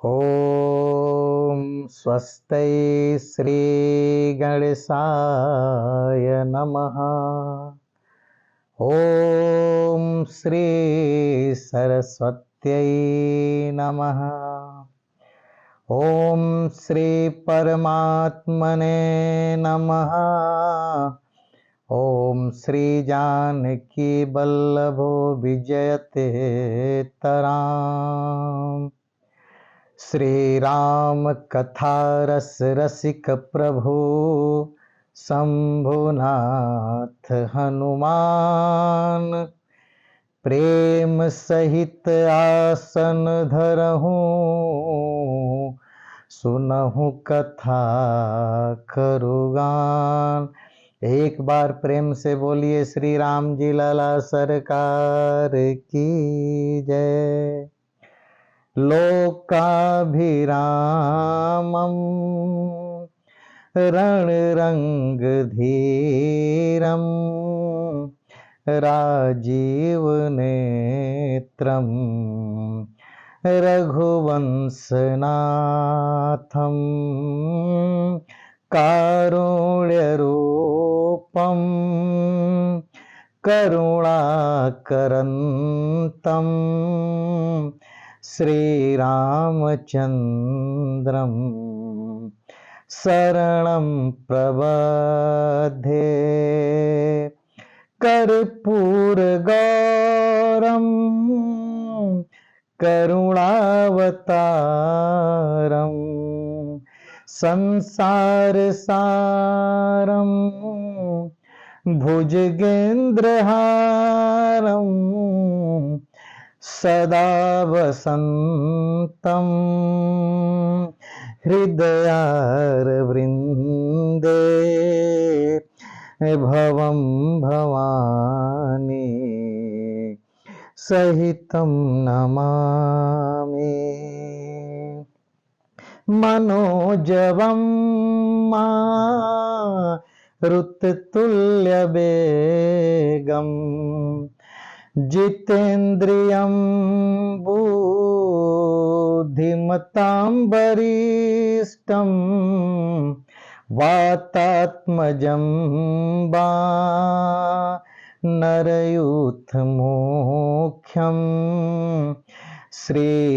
ॐ स्वस्ति श्री गणेशाय नमः। ॐ श्री सरस्वत्यै नमः। ॐ श्री परमात्मने नमः। ॐ श्री जानकी वल्लभो विजयते तराम। श्री राम कथा रस रसिक प्रभु शंभुनाथ हनुमान। प्रेम सहित आसन धरहूँ सुनहु कथा करुगान। एक बार प्रेम से बोलिए श्री राम जी लाला सरकार की जय। लोकाभिरामं रणरंगधीरं राजीवनेत्रं रघुवंशनाथं कारुण्यरूपं करुणाकरन्तं श्रीरामचन्द्रं शरणं प्रबध्ये। कर्पूरगौरं करुणावतारं संसारसारं भुजगेन्द्रहारं सदा वसन्तं हृदयारविन्दे भवं भवानी सहितं नमामि। मनोजवं मारुततुल्यवेगं जितेन्द्रियं बुद्धिमतां वरिष्ठं वातात्मजं वानरयूथमुख्यं श्रीरामदूतं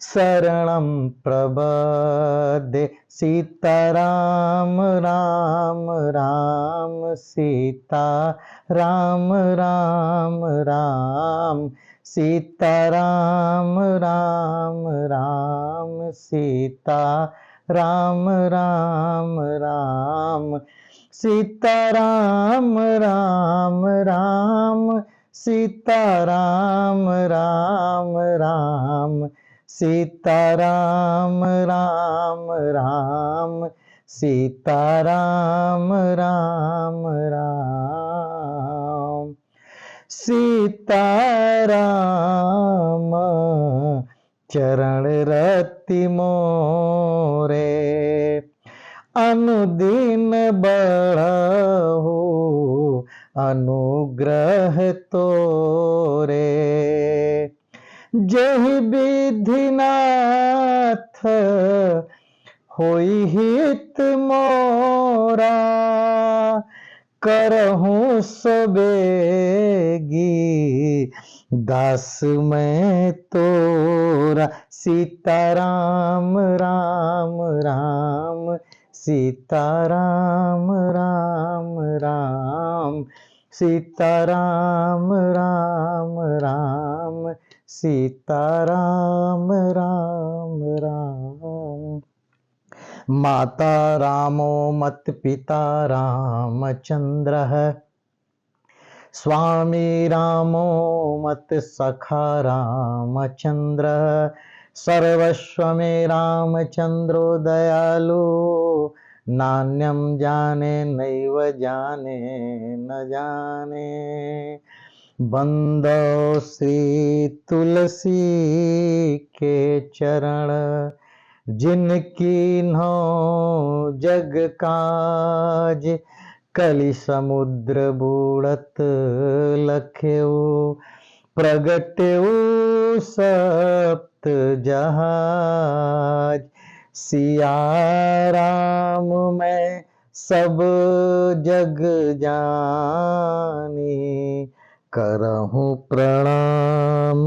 शरणं प्रपद्ये। सीताराम राम राम सीता राम राम राम सीताराम राम राम सीता राम राम राम सीताराम राम राम सीताराम राम राम सीताराम राम राम सीताराम राम राम सीताराम चरण रति मोरे अनुदिन बढ़हु अनुग्रह तोरे। जहि विधिनाथ होई हित मोरा करहूँ सबेगी दास मैं तोरा। सीताराम राम राम सीताराम राम राम सीताराम राम राम सीताराम राम राम। माता रामो मत पिता रामचंद्रः स्वामी रामो मत सखा रामचंद्रः सर्वस्व में रामचंद्रो दयालु नान्यं जाने नैव जाने न जाने। बंदो श्री तुलसी के चरण जिनकी नो जग काज कलि समुद्र बूढ़त लख्यो प्रगट्यऊ सप्त जहाज, सिया राम मैं सब जग जानी, करहूँ प्रणाम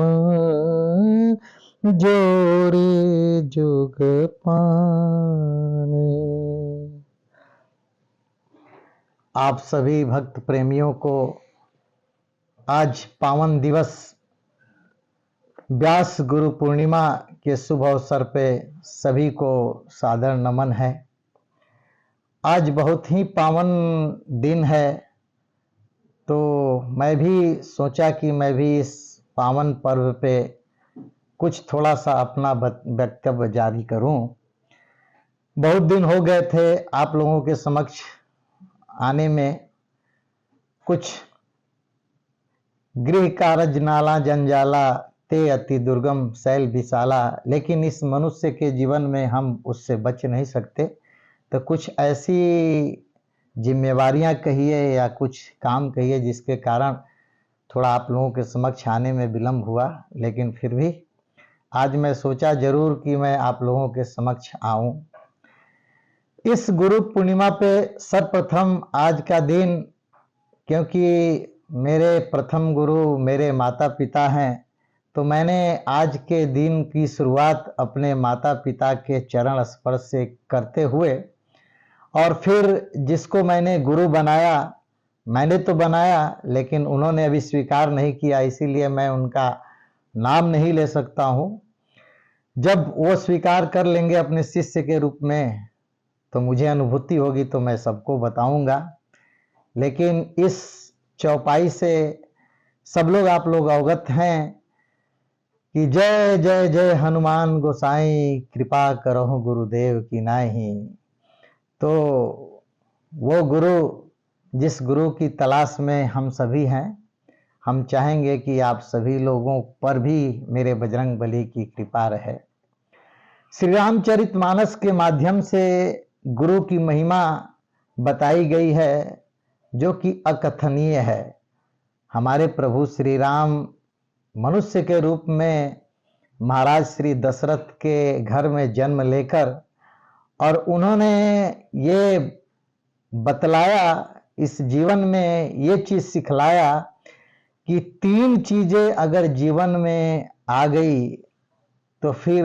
जोड़ी जुग पानी। आप सभी भक्त प्रेमियों को आज पावन दिवस व्यास गुरु पूर्णिमा के शुभ अवसर पे सभी को सादर नमन है। आज बहुत ही पावन दिन है, तो मैं भी सोचा कि मैं भी इस पावन पर्व पे कुछ थोड़ा सा अपना वक्तव्य जारी करूं। बहुत दिन हो गए थे आप लोगों के समक्ष आने में, कुछ गृह कारज नाला जंजाला ते अति दुर्गम शैल विशाला, लेकिन इस मनुष्य के जीवन में हम उससे बच नहीं सकते। तो कुछ ऐसी जिम्मेवारियां कहिए या कुछ काम कहिए जिसके कारण थोड़ा आप लोगों के समक्ष आने में विलम्ब हुआ, लेकिन फिर भी आज मैं सोचा जरूर कि मैं आप लोगों के समक्ष आऊं। इस गुरु पूर्णिमा पे सर्वप्रथम आज का दिन, क्योंकि मेरे प्रथम गुरु मेरे माता पिता हैं, तो मैंने आज के दिन की शुरुआत अपने माता पिता के चरण स्पर्श से करते हुए, और फिर जिसको मैंने गुरु बनाया, मैंने तो बनाया लेकिन उन्होंने अभी स्वीकार नहीं किया, इसीलिए मैं उनका नाम नहीं ले सकता हूँ। जब वो स्वीकार कर लेंगे अपने शिष्य के रूप में तो मुझे अनुभूति होगी, तो मैं सबको बताऊंगा। लेकिन इस चौपाई से सब लोग आप लोग अवगत हैं कि जय जय जय हनुमान गोसाई, कृपा करहु गुरुदेव की नाहि। तो वो गुरु, जिस गुरु की तलाश में हम सभी हैं, हम चाहेंगे कि आप सभी लोगों पर भी मेरे बजरंग बली की कृपा रहे। श्री रामचरितमानस के माध्यम से गुरु की महिमा बताई गई है, जो कि अकथनीय है। हमारे प्रभु श्री राम मनुष्य के रूप में महाराज श्री दशरथ के घर में जन्म लेकर, और उन्होंने ये बतलाया, इस जीवन में ये चीज सिखलाया कि 3 चीजें अगर जीवन में आ गई तो फिर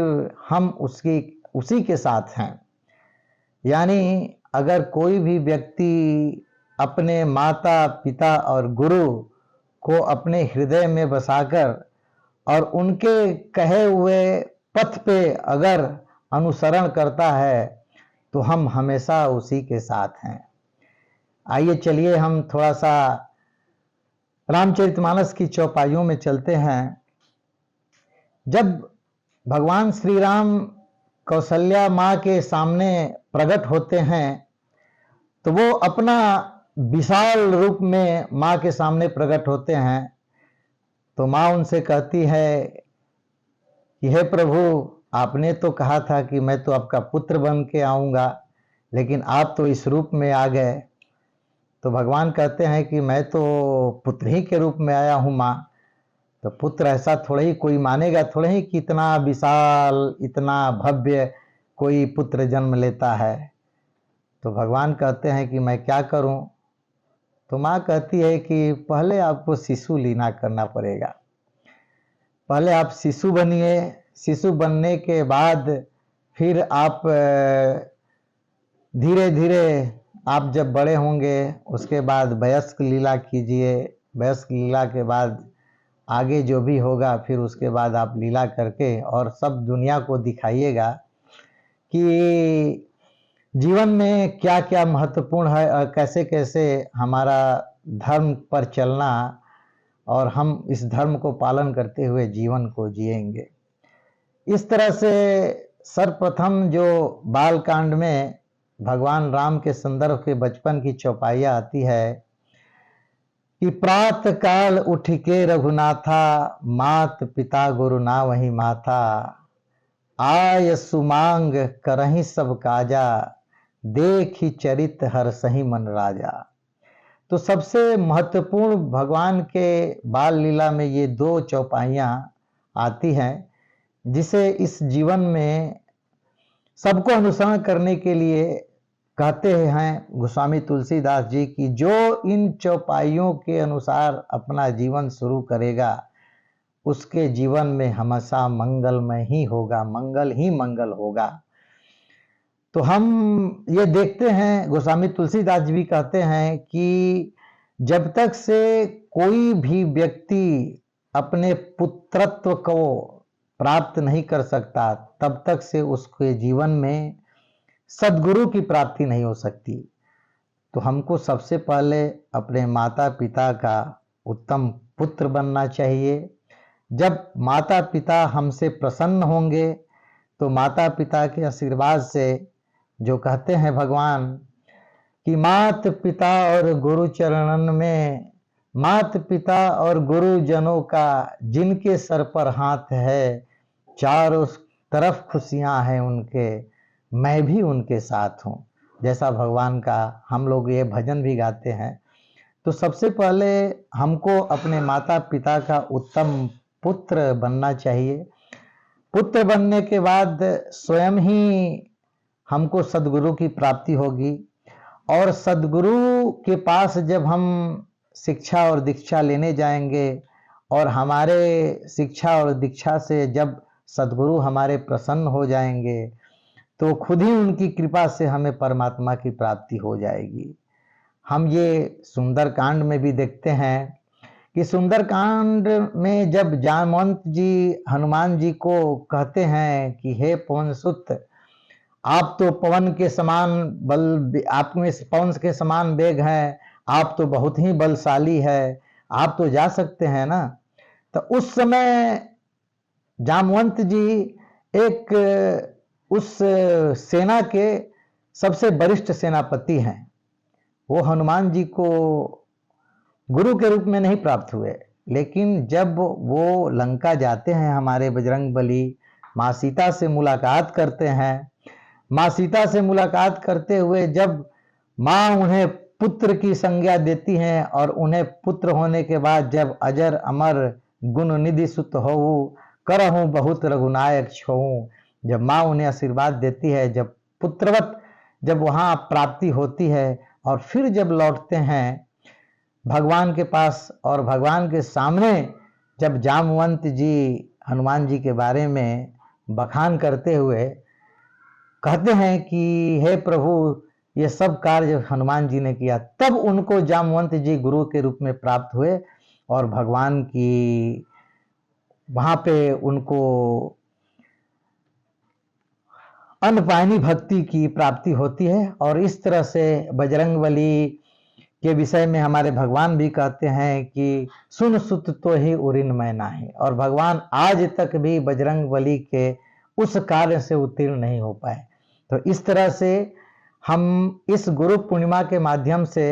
हम उसी के साथ हैं। यानी अगर कोई भी व्यक्ति अपने माता पिता और गुरु को अपने हृदय में बसाकर और उनके कहे हुए पथ पे अगर अनुसरण करता है तो हम हमेशा उसी के साथ हैं। आइए चलिए हम थोड़ा सा रामचरितमानस की चौपाइयों में चलते हैं। जब भगवान श्री राम कौशल्या माँ के सामने प्रकट होते हैं तो वो अपना विशाल रूप में माँ के सामने प्रकट होते हैं। तो माँ उनसे कहती है कि हे प्रभु, आपने तो कहा था कि मैं तो आपका पुत्र बन के आऊँगा, लेकिन आप तो इस रूप में आ गए। तो भगवान कहते हैं कि मैं तो पुत्र ही के रूप में आया हूँ माँ। तो पुत्र ऐसा थोड़ा ही कोई मानेगा, थोड़ा ही कि इतना विशाल इतना भव्य कोई पुत्र जन्म लेता है। तो भगवान कहते हैं कि मैं क्या करूं? तो माँ कहती है कि पहले आपको शिशु लीना करना पड़ेगा, पहले आप शिशु बनिए, शिशु बनने के बाद फिर आप धीरे धीरे आप जब बड़े होंगे उसके बाद वयस्क लीला कीजिए, वयस्क लीला के बाद आगे जो भी होगा फिर उसके बाद आप लीला करके और सब दुनिया को दिखाइएगा कि जीवन में क्या क्या महत्वपूर्ण है और कैसे कैसे हमारा धर्म पर चलना, और हम इस धर्म को पालन करते हुए जीवन को जिएंगे। इस तरह से सर्वप्रथम जो बाल कांड में भगवान राम के संदर्भ के बचपन की चौपाइयाँ आती है कि प्रात काल उठ के रघुनाथा, मात पिता गुरु ना वही माथा, आय सुमांग करही सब काजा, देखी चरित हर सही मन राजा। तो सबसे महत्वपूर्ण भगवान के बाल लीला में ये दो चौपाइयाँ आती हैं, जिसे इस जीवन में सबको अनुसरण करने के लिए कहते हैं गोस्वामी तुलसीदास जी की जो इन चौपाइयों के अनुसार अपना जीवन शुरू करेगा उसके जीवन में हमेशा मंगलमय ही होगा, मंगल ही मंगल होगा। तो हम ये देखते हैं गोस्वामी तुलसीदास जी भी कहते हैं कि जब तक से कोई भी व्यक्ति अपने पुत्रत्व को प्राप्त नहीं कर सकता तब तक से उसके जीवन में सद्गुरु की प्राप्ति नहीं हो सकती। तो हमको सबसे पहले अपने माता पिता का उत्तम पुत्र बनना चाहिए। जब माता पिता हमसे प्रसन्न होंगे तो माता पिता के आशीर्वाद से, जो कहते हैं भगवान कि मात पिता और गुरु चरणन में, मात पिता और गुरुजनों का जिनके सर पर हाथ है, चारों तरफ खुशियां हैं उनके, मैं भी उनके साथ हूँ, जैसा भगवान का हम लोग ये भजन भी गाते हैं। तो सबसे पहले हमको अपने माता पिता का उत्तम पुत्र बनना चाहिए। पुत्र बनने के बाद स्वयं ही हमको सद्गुरु की प्राप्ति होगी, और सद्गुरु के पास जब हम शिक्षा और दीक्षा लेने जाएंगे और हमारे शिक्षा और दीक्षा से जब सद्गुरु हमारे प्रसन्न हो जाएंगे तो खुद ही उनकी कृपा से हमें परमात्मा की प्राप्ति हो जाएगी। हम ये सुंदरकांड में भी देखते हैं कि सुंदरकांड में जब जामवंत जी हनुमान जी को कहते हैं कि हे पवन सुत, आप तो पवन के समान बल, आप में पवन के समान वेग है, आप तो बहुत ही बलशाली है, आप तो जा सकते हैं ना। तो उस समय जामवंत जी एक उस सेना के सबसे वरिष्ठ सेनापति हैं। वो हनुमान जी को गुरु के रूप में नहीं प्राप्त हुए, लेकिन जब वो लंका जाते हैं, हमारे बजरंगबली माँ सीता से मुलाकात करते हैं, माँ सीता से मुलाकात करते हुए जब माँ उन्हें पुत्र की संज्ञा देती हैं और उन्हें पुत्र होने के बाद जब अजर अमर गुण निधि सुत होऊं, करहूं बहुत रघुनायक छोऊं, जब माँ उन्हें आशीर्वाद देती है, जब पुत्रवत जब वहाँ प्राप्ति होती है और फिर जब लौटते हैं भगवान के पास और भगवान के सामने जब जामवंत जी हनुमान जी के बारे में बखान करते हुए कहते हैं कि हे प्रभु ये सब कार्य हनुमान जी ने किया, तब उनको जामवंत जी गुरु के रूप में प्राप्त हुए और भगवान की वहाँ पे उनको अनपायनी भक्ति की प्राप्ति होती है। और इस तरह से बजरंगबली के विषय में हमारे भगवान भी कहते हैं कि सुन सुत तो ही उरिन मैं नाही, और भगवान आज तक भी बजरंगबली के उस कार्य से उत्तीर्ण नहीं हो पाए। तो इस तरह से हम इस गुरु पूर्णिमा के माध्यम से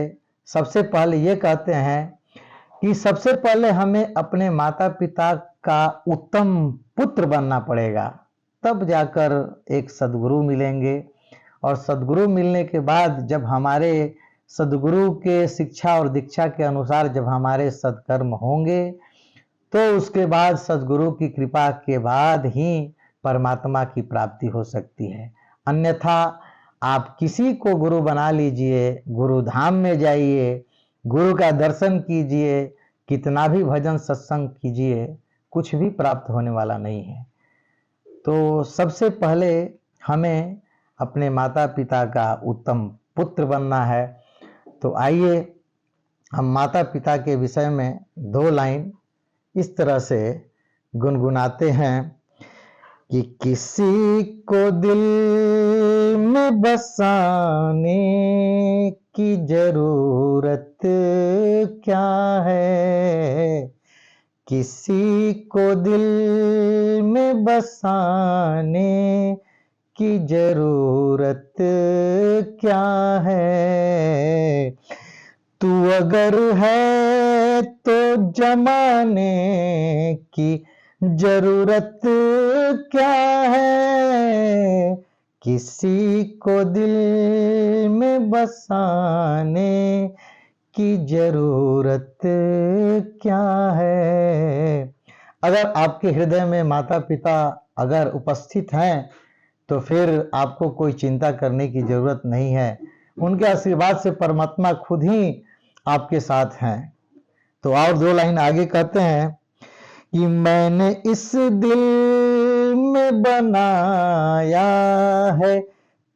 सबसे पहले ये कहते हैं कि सबसे पहले हमें अपने माता पिता का उत्तम पुत्र बनना पड़ेगा, तब जाकर एक सद्गुरु मिलेंगे। और सद्गुरु मिलने के बाद जब हमारे सद्गुरु के शिक्षा और दीक्षा के अनुसार जब हमारे सत्कर्म होंगे तो उसके बाद सद्गुरु की कृपा के बाद ही परमात्मा की प्राप्ति हो सकती है। अन्यथा आप किसी को गुरु बना लीजिए, गुरु धाम में जाइए, गुरु का दर्शन कीजिए, कितना भी भजन सत्संग कीजिए, कुछ भी प्राप्त होने वाला नहीं है। तो सबसे पहले हमें अपने माता पिता का उत्तम पुत्र बनना है। तो आइए हम माता पिता के विषय में दो लाइन इस तरह से गुनगुनाते हैं कि किसी को दिल में बसाने की जरूरत क्या है, किसी को दिल में बसाने की जरूरत क्या है, तू अगर है तो जमाने की जरूरत क्या है, किसी को दिल में बसाने की जरूरत क्या है। अगर आपके हृदय में माता पिता अगर उपस्थित हैं तो फिर आपको कोई चिंता करने की जरूरत नहीं है। उनके आशीर्वाद से परमात्मा खुद ही आपके साथ हैं। तो और 2 लाइन आगे कहते हैं कि मैंने इस दिल में बनाया है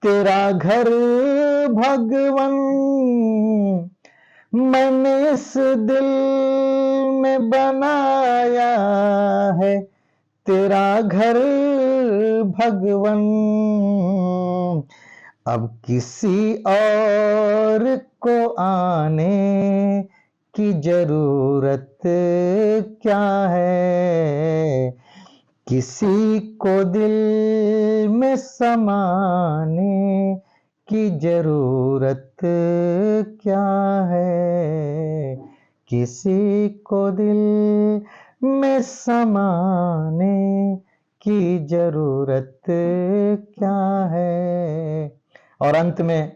तेरा घर भगवन, मैंने इस दिल में बनाया है तेरा घर भगवन। अब किसी और को आने की जरूरत क्या है, किसी को दिल में समाने की जरूरत क्या है, किसी को दिल में समाने की जरूरत क्या है। और अंत में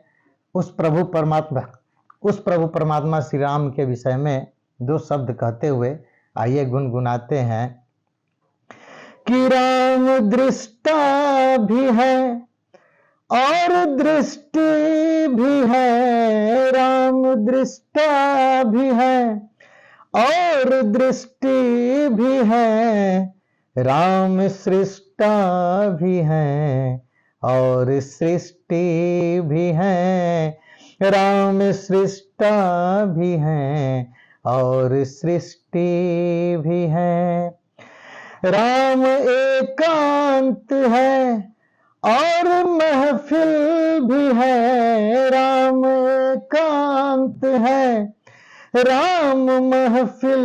उस प्रभु परमात्मा श्री राम के विषय में 2 शब्द कहते हुए आइए गुनगुनाते हैं कि राम दृष्टा भी है और दृष्टि भी है, राम दृष्टा भी है और दृष्टि भी है, राम सृष्टा भी है और सृष्टि भी है, राम सृष्टा भी है और सृष्टि भी है। राम एकांत है और महफिल भी है, राम एकांत है, राम महफिल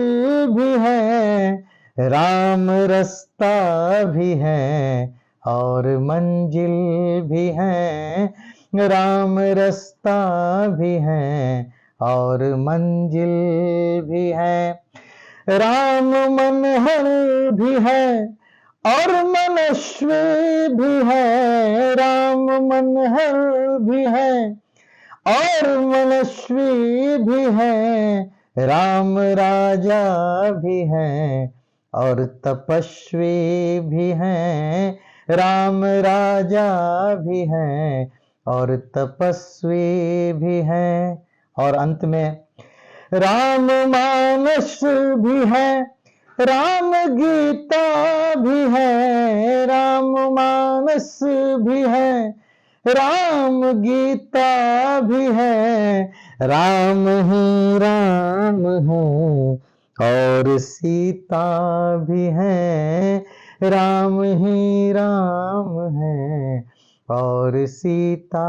भी है, राम रास्ता भी है और मंजिल भी है, राम रास्ता भी है और मंजिल भी है। राम मनहर भी है और मनस्वी भी है, राम मनहर भी है और मनस्वी भी है, राम राजा भी है और तपस्वी भी है, राम राजा भी है और तपस्वी भी है। और अंत में राम मानस भी है, राम गीता भी है, राम मानस भी है, राम गीता भी है, राम ही राम है और सीता भी है, राम ही राम है और सीता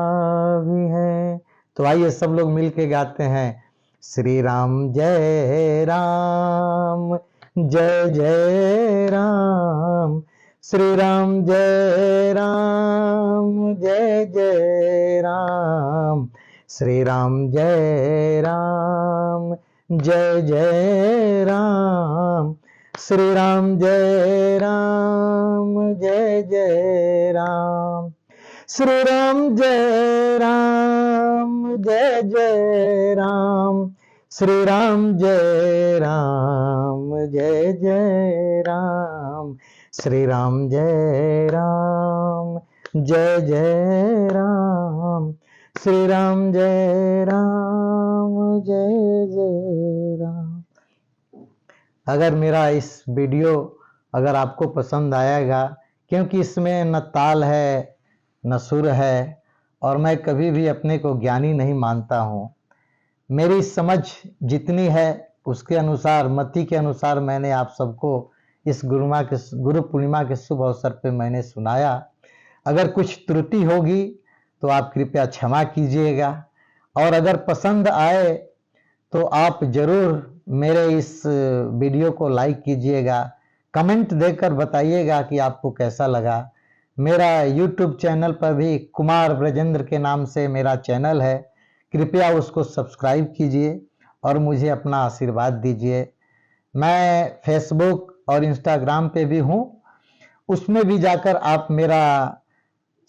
भी है। तो आइए सब लोग मिलके गाते हैं श्री राम जय राम जय जय राम, श्री राम जय राम जय जय राम, श्री राम जय राम जय जय राम, श्री राम जय राम जय जय राम, श्री राम जय राम जय जय राम, श्री राम जय राम जय जय राम, श्री राम जय राम जय जय राम, श्री राम जय राम जय जय राम। अगर मेरा इस वीडियो अगर आपको पसंद आएगा, क्योंकि इसमें न ताल है न सुर है और मैं कभी भी अपने को ज्ञानी नहीं मानता हूँ। मेरी समझ जितनी है उसके अनुसार, मति के अनुसार मैंने आप सबको इस गुरु पूर्णिमा के शुभ अवसर पे मैंने सुनाया। अगर कुछ त्रुटि होगी तो आप कृपया क्षमा कीजिएगा और अगर पसंद आए तो आप जरूर मेरे इस वीडियो को लाइक कीजिएगा, कमेंट देकर बताइएगा कि आपको कैसा लगा। मेरा YouTube चैनल पर भी कुमार ब्रजेंद्र के नाम से मेरा चैनल है, कृपया उसको सब्सक्राइब कीजिए और मुझे अपना आशीर्वाद दीजिए। मैं फेसबुक और इंस्टाग्राम पे भी हूँ, उसमें भी जाकर आप मेरा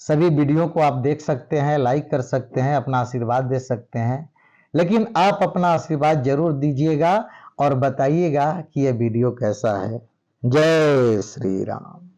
सभी वीडियो को आप देख सकते हैं, लाइक कर सकते हैं, अपना आशीर्वाद दे सकते हैं। लेकिन आप अपना आशीर्वाद जरूर दीजिएगा और बताइएगा कि यह वीडियो कैसा है। जय श्री राम।